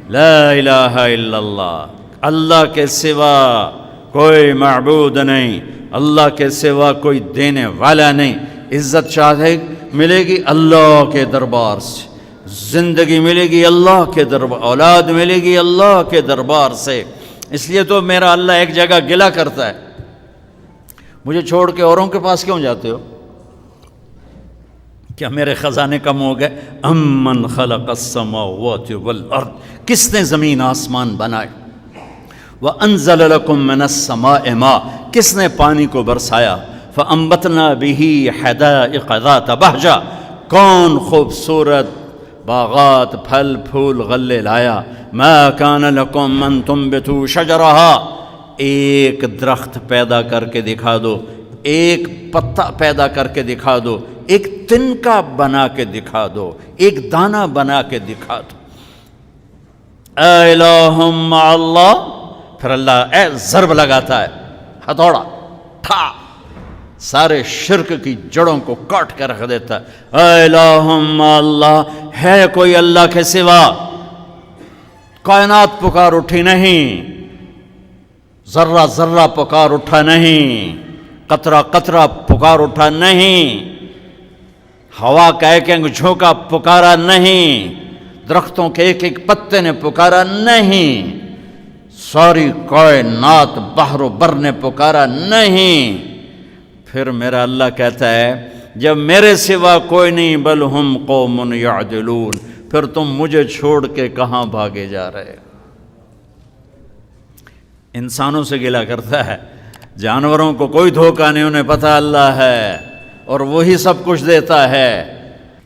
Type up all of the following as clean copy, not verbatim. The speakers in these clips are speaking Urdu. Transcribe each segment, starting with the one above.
لا الہ الا اللہ، اللہ کے سوا کوئی معبود نہیں، اللہ کے سوا کوئی دینے والا نہیں۔ عزت چاہے ملے گی اللہ کے دربار سے، زندگی ملے گی اللہ کے دربار، اولاد ملے گی اللہ کے دربار سے۔ اس لیے تو میرا اللہ ایک جگہ گلہ کرتا ہے، مجھے چھوڑ کے اوروں کے پاس کیوں جاتے ہو؟ کیا میرے خزانے کم ہو گئے؟ امن خلق السماوات والارض، کس نے زمین آسمان بنائے؟ وانزل لکم من السماء ماء، کس نے پانی کو برسایا؟ فانبتنا به حدائق ذات بہجہ، کون خوبصورت باغات پھل پھول غلے لایا؟ ما کان لکم ان تنبتوا شجرها، ایک درخت پیدا کر کے دکھا دو، ایک پتا پیدا کر کے دکھا دو، ایک تنکا بنا کے دکھا دو، ایک دانہ بنا کے دکھا دو۔ اے الہ مع اللہ، پھر اللہ ضرب لگاتا ہے، ہتھوڑا ٹھا، سارے شرک کی جڑوں کو کاٹ کے رکھ دیتا ہے۔ اے الہ مع اللہ، ہے کوئی اللہ کے سوا؟ کائنات پکار اٹھی نہیں، ذرہ ذرہ پکار اٹھا نہیں، قطرہ قطرہ پکار اٹھا نہیں، ہوا کا ایک ایک جھونکا پکارا نہیں، درختوں کے ایک ایک پتے نے پکارا نہیں، ساری کائنات بحر و بر نے پکارا نہیں۔ پھر میرا اللہ کہتا ہے جب میرے سوا کوئی نہیں، بل ہم قوم یعدلون، پھر تم مجھے چھوڑ کے کہاں بھاگے جا رہے؟ انسانوں سے گلہ کرتا ہے، جانوروں کو کوئی دھوکہ نہیں، انہیں پتہ اللہ ہے اور وہی سب کچھ دیتا ہے۔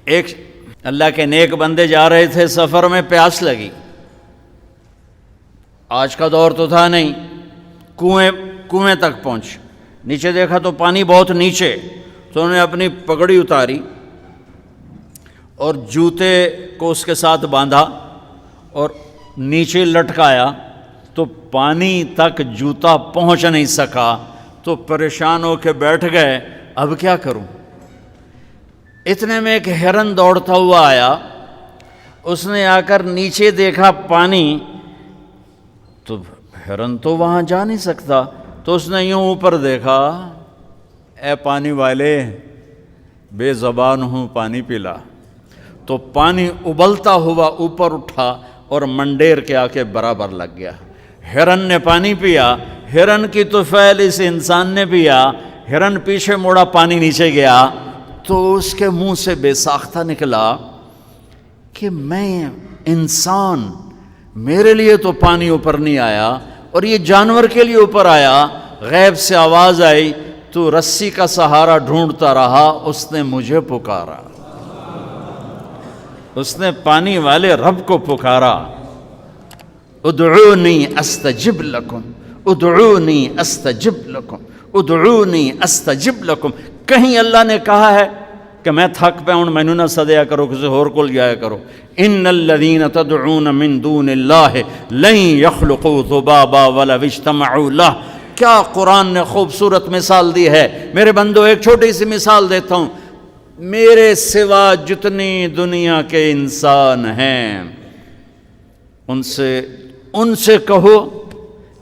ایک اللہ کے نیک بندے جا رہے تھے سفر میں، پیاس لگی، آج کا دور تو تھا نہیں، کنویں تک پہنچ، نیچے دیکھا تو پانی بہت نیچے، تو انہوں نے اپنی پگڑی اتاری اور جوتے کو اس کے ساتھ باندھا اور نیچے لٹکایا، تو پانی تک جوتا پہنچ نہیں سکا، تو پریشان ہو کے بیٹھ گئے، اب کیا کروں؟ اتنے میں ایک ہرن دوڑتا ہوا آیا، اس نے آ کر نیچے دیکھا پانی، تو ہرن تو وہاں جا نہیں سکتا، تو اس نے یوں اوپر دیکھا، اے پانی والے بے زبان ہوں، پانی پلا۔ تو پانی ابلتا ہوا اوپر اٹھا اور منڈیر کے آ کے برابر لگ گیا۔ ہرن نے پانی پیا، ہرن کی طفیل اس انسان نے پیا، ہرن پیچھے مڑا، پانی نیچے گیا، تو اس کے منہ سے بے ساختہ نکلا کہ میں انسان، میرے لیے تو پانی اوپر نہیں آیا اور یہ جانور کے لیے اوپر آیا۔ غیب سے آواز آئی، تو رسی کا سہارا ڈھونڈتا رہا، اس نے مجھے پکارا، اس نے پانی والے رب کو پکارا۔ ادعونی استجب لکم، ادعونی استجب لکم، ادعونی استجب لکم۔ کہیں اللہ نے کہا ہے کہ میں تھک پہ ہوں، مینوں نہ سدیا کرو، کسی اور کول جایا کرو؟ ان الذین تدعون من دون اللہ لن یخلقوا ذبابا ولو اجتمعوا لہ۔ کیا قرآن نے خوبصورت مثال دی ہے۔ میرے بندو ایک چھوٹی سی مثال دیتا ہوں، میرے سوا جتنی دنیا کے انسان ہیں ان سے کہو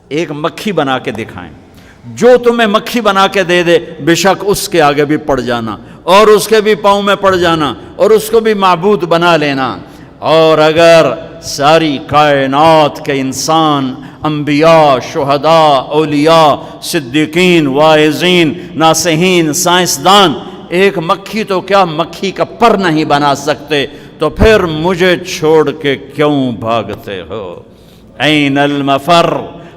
ایک مکھی بنا کے دکھائیں، جو تمہیں مکھی بنا کے دے دے بے شک اس کے آگے بھی پڑ جانا اور اس کے بھی پاؤں میں پڑ جانا اور اس کو بھی معبود بنا لینا۔ اور اگر ساری کائنات کے انسان، انبیاء، شہداء، اولیاء، صدیقین، واعظین، ناصحین، سائنسدان ایک مکھی تو کیا مکھی کا پر نہیں بنا سکتے، تو پھر مجھے چھوڑ کے کیوں بھاگتے ہو؟ این المفر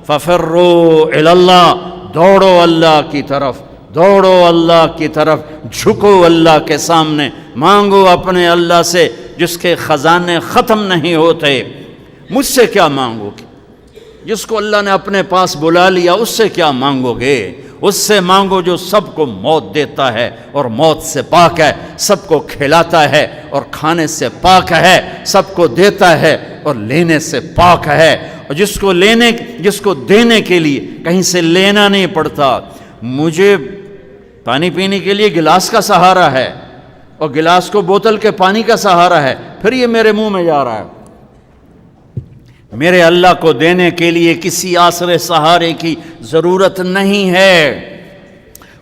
ففروا الی اللہ، دوڑو اللہ کی طرف، دوڑو اللہ کی طرف، جھکو اللہ کے سامنے، مانگو اپنے اللہ سے جس کے خزانے ختم نہیں ہوتے۔ مجھ سے کیا مانگو گے؟ جس کو اللہ نے اپنے پاس بلا لیا اس سے کیا مانگو گے؟ اس سے مانگو جو سب کو موت دیتا ہے اور موت سے پاک ہے، سب کو کھلاتا ہے اور کھانے سے پاک ہے، سب کو دیتا ہے اور لینے سے پاک ہے، اور جس کو دینے کے لیے کہیں سے لینا نہیں پڑتا۔ مجھے پانی پینے کے لیے گلاس کا سہارا ہے اور گلاس کو بوتل کے پانی کا سہارا ہے، پھر یہ میرے منہ میں جا رہا ہے۔ میرے اللہ کو دینے کے لیے کسی آسرے سہارے کی ضرورت نہیں ہے۔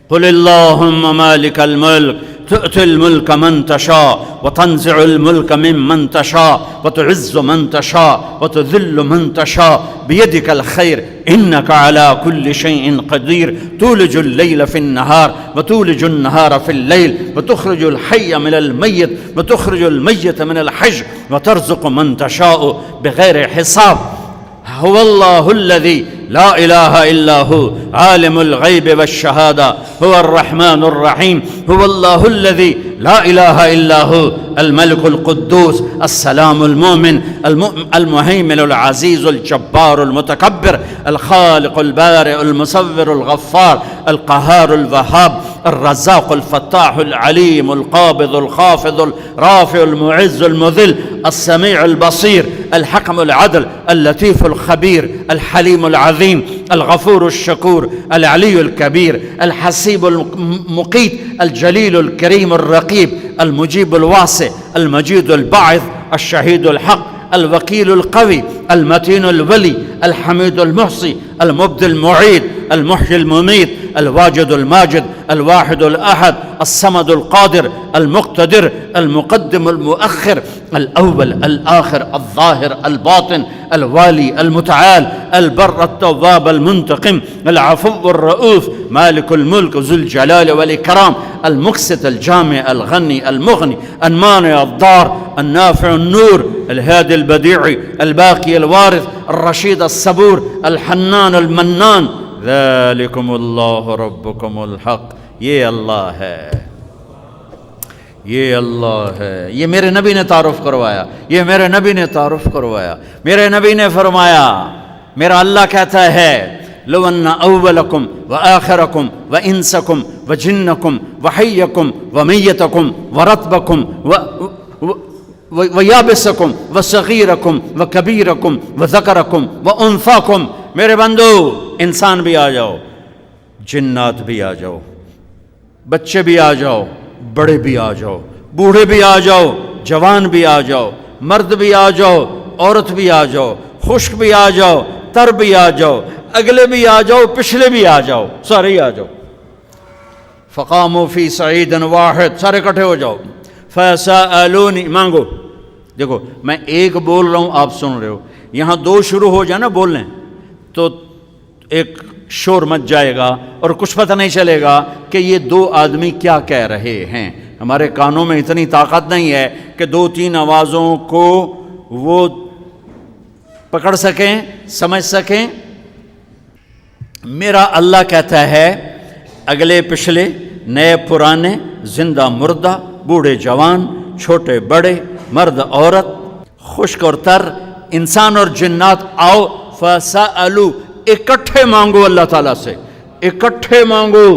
قل اللہم مالک الملک تؤتی الملک من تشاء وتنزع الملک ممن تشاء وتعز من تشاء وتذل من تشاء بیدک الخیر انک علی کل شیء قدیر تولج اللیل فی النہار وتولج النہار فی اللیل وتخرج الحی من المیت وتخرج المیت من الحی وترزق من تشاء بغیر حساب۔ هو الله الذي لا إله إلا هو عالم الغيب والشهادة هو الرحمن الرحيم هو الله الذي لا إله إلا هو الملك القدوس السلام المؤمن المهيمن العزيز الجبار المتكبر الخالق البارئ المصور الغفار القهار الوهاب الرزاق الفتاح العليم القابض الخافض الرافع المعز المذل السميع البصير الحكم العدل اللطيف الخبير الحليم العظيم الغفور الشكور العلي الكبير الحسيب المقيت الجليل الكريم الرقيب المجيب الواسع المجيد الباعث الشهيد الحق الوكيل القوي المتين الولي الحميد المحصي المبدي المعيد المحيي المميت الواجد الماجد الواحد الأحد الصمد القادر المقتدر المقدم المؤخر الأول الآخر الظاهر الباطن الوالي المتعال البر التواب المنتقم العفو الرؤوف مالك الملك ذو الجلال والإكرام المقسط الجامع الغني المغني المانع الضار النافع النور الهادي البديع الباقي الوارث الرشيد الصبور الحنان المنان ذالکم اللہ ربکم الحق۔ یہ اللہ ہے، یہ اللہ ہے۔ یہ میرے نبی نے تعارف کروایا، یہ میرے نبی نے تعارف کروایا۔ میرے نبی نے فرمایا، میرا اللہ کہتا ہے لو ان اولکم وآخرکم وانسکم وجنکم وحیکم ومیتکم ورطبکم ویابسکم وصغیرکم وکبیرکم وذکرکم وانثاکم، میرے بندو انسان بھی آ جاؤ، جنات بھی آ جاؤ، بچے بھی آ جاؤ، بڑے بھی آ جاؤ، بوڑھے بھی آ جاؤ، جوان بھی آ جاؤ، مرد بھی آ جاؤ، عورت بھی آ جاؤ، خشک بھی آ جاؤ، تر بھی آ جاؤ، اگلے بھی آ جاؤ، پچھلے بھی آ جاؤ، سارے ہی آ جاؤ۔ فقاموا فی صعید واحد، سارے اکٹھے ہو جاؤ۔ فسألونی، مانگو۔ دیکھو میں ایک بول رہا ہوں، آپ سن رہے ہو، یہاں دو شروع ہو جائے نا بولنے تو ایک شور مچ جائے گا اور کچھ پتہ نہیں چلے گا کہ یہ دو آدمی کیا کہہ رہے ہیں۔ ہمارے کانوں میں اتنی طاقت نہیں ہے کہ دو تین آوازوں کو وہ پکڑ سکیں، سمجھ سکیں۔ میرا اللہ کہتا ہے اگلے پچھلے، نئے پرانے، زندہ مردہ، بوڑھے جوان، چھوٹے بڑے، مرد عورت، خشک اور تر، انسان اور جنات آؤ۔ فَسَأَلُوا، اکٹھے مانگو اللہ تعالیٰ سے، اکٹھے مانگو۔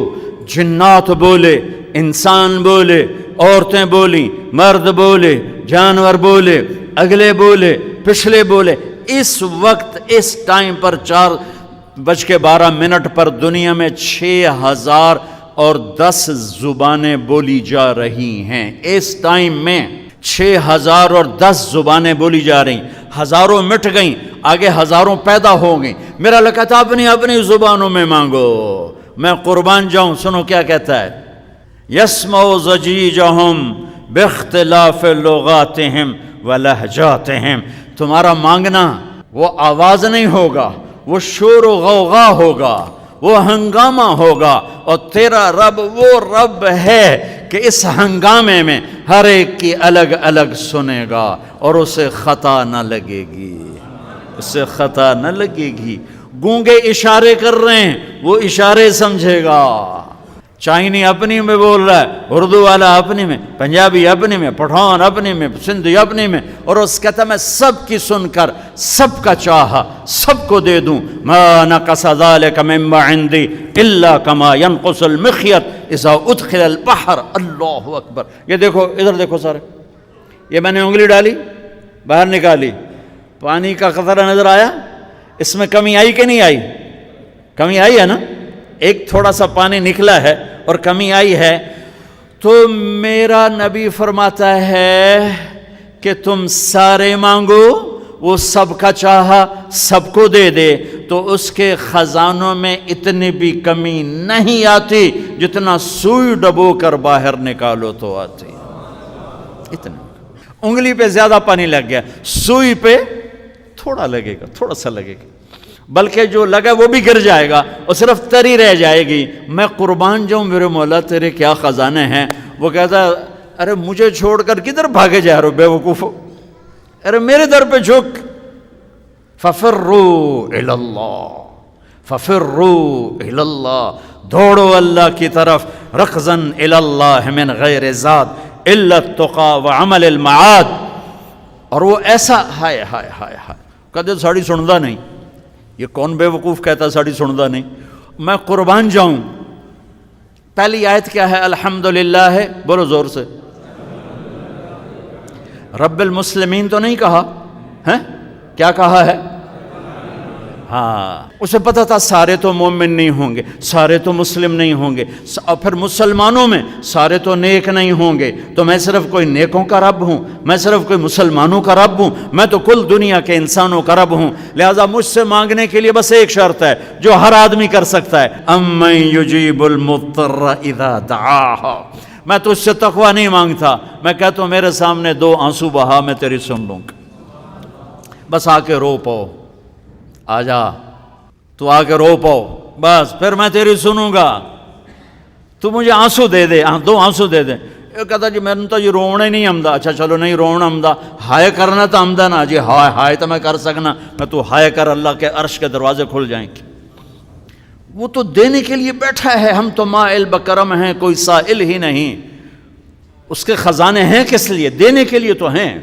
جنات بولے، انسان بولے، عورتیں بولیں، مرد بولے، جانور بولے، اگلے بولے، پچھلے بولے۔ اس وقت اس ٹائم پر 4:12 پر دنیا میں 6010 زبانیں بولی جا رہی ہیں۔ اس ٹائم میں 6010 زبانیں بولی جا رہی، ہزاروں مٹ گئیں، آگے ہزاروں پیدا ہو گئیں۔ میرا اللہ کہتا ہے اپنی اپنی زبانوں میں مانگو، میں قربان جاؤں۔ سنو کیا کہتا ہے، یسمع ضجیجہم باختلاف لغاتہم ولہجاتہم۔ تمہارا مانگنا وہ آواز نہیں ہوگا، وہ شور و غوغا ہوگا، وہ ہنگامہ ہوگا، اور تیرا رب وہ رب ہے کہ اس ہنگامے میں ہر ایک کی الگ الگ سنے گا اور اسے خطا نہ لگے گی، اسے خطا نہ لگے گی۔ گونگے اشارے کر رہے ہیں، وہ اشارے سمجھے گا۔ چائنی اپنی میں بول رہا ہے، اردو والا اپنی میں، پنجابی اپنی میں، پٹھان اپنی میں، سندھی اپنی میں، اور اس کہتا میں سب کی سن کر سب کا چاہا سب کو دے دوں۔ ما نقص ذلك مما عندي الا كما ينقص المخيط اذا ادخل البحر۔ اللہ اکبر۔ یہ دیکھو، ادھر دیکھو سارے، یہ میں نے انگلی ڈالی، باہر نکالی، پانی کا قطرہ نظر آیا، اس میں کمی آئی کہ نہیں آئی؟ کمی آئی ہے نا، ایک تھوڑا سا پانی نکلا ہے اور کمی آئی ہے۔ تو میرا نبی فرماتا ہے کہ تم سارے مانگو، وہ سب کا چاہا سب کو دے دے، تو اس کے خزانوں میں اتنی بھی کمی نہیں آتی جتنا سوئی ڈبو کر باہر نکالو تو آتی۔ اتنا انگلی پہ زیادہ پانی لگ گیا، سوئی پہ تھوڑا لگے گا، تھوڑا سا لگے گا، بلکہ جو لگا وہ بھی گر جائے گا اور صرف تری رہ جائے گی۔ میں قربان جاؤں میرے مولا تیرے کیا خزانے ہیں۔ وہ کہتا ہے ارے مجھے چھوڑ کر کدھر بھاگے جا رہے ہو بے وقوف، ارے میرے در پہ جھک۔ ففروا الی اللہ، ففروا الی اللہ، دوڑو اللہ کی طرف، رکضا الی اللہ من غیر زاد الا التقى وعمل المعاد۔ اور وہ ایسا ہائے ہائے ہائے ہائے، کہتے ساڑی سندا نہیں، یہ کون بے وقوف کہتا ساڑی سندا نہیں۔ میں قربان جاؤں، پہلی آیت کیا ہے؟ الحمدللہ ہے، بولو زور سے، رب المسلمین تو نہیں کہا ہے، کیا کہا ہے؟ ہاں، اسے پتا تھا سارے تو مومن نہیں ہوں گے، سارے تو مسلم نہیں ہوں گے، اور پھر مسلمانوں میں سارے تو نیک نہیں ہوں گے، تو میں صرف کوئی نیکوں کا رب ہوں، میں صرف کوئی مسلمانوں کا رب ہوں، میں تو کل دنیا کے انسانوں کا رب ہوں، لہذا مجھ سے مانگنے کے لیے بس ایک شرط ہے جو ہر آدمی کر سکتا ہے، امن یجیب المضطر اذا دعاہ۔ میں تو اس سے تقوی نہیں مانگتا، میں کہتا ہوں میرے سامنے 2 آنسو بہا، میں تیری سن لوں گا، بس آ کے رو پاؤ، آ جا تو آ کے رو پاؤ، بس پھر میں تیری سنوں گا، تو مجھے آنسو دے دے، 2 آنسو دے دے۔ یہ کہتا جی میں نے تو یہ رونا ہی نہیں آمدا۔ اچھا چلو نہیں رونا آمدا، ہائے کرنا تو آمدا نا جی، ہائے ہائے تو میں کر سکنا، میں تو ہائے کر اللہ کے عرش کے دروازے کھل جائیں گے۔ وہ تو دینے کے لیے بیٹھا ہے، ہم تو مائل بکرم ہیں، کوئی سائل ہی نہیں، اس کے خزانے ہیں کس لیے؟ دینے کے لیے تو ہیں۔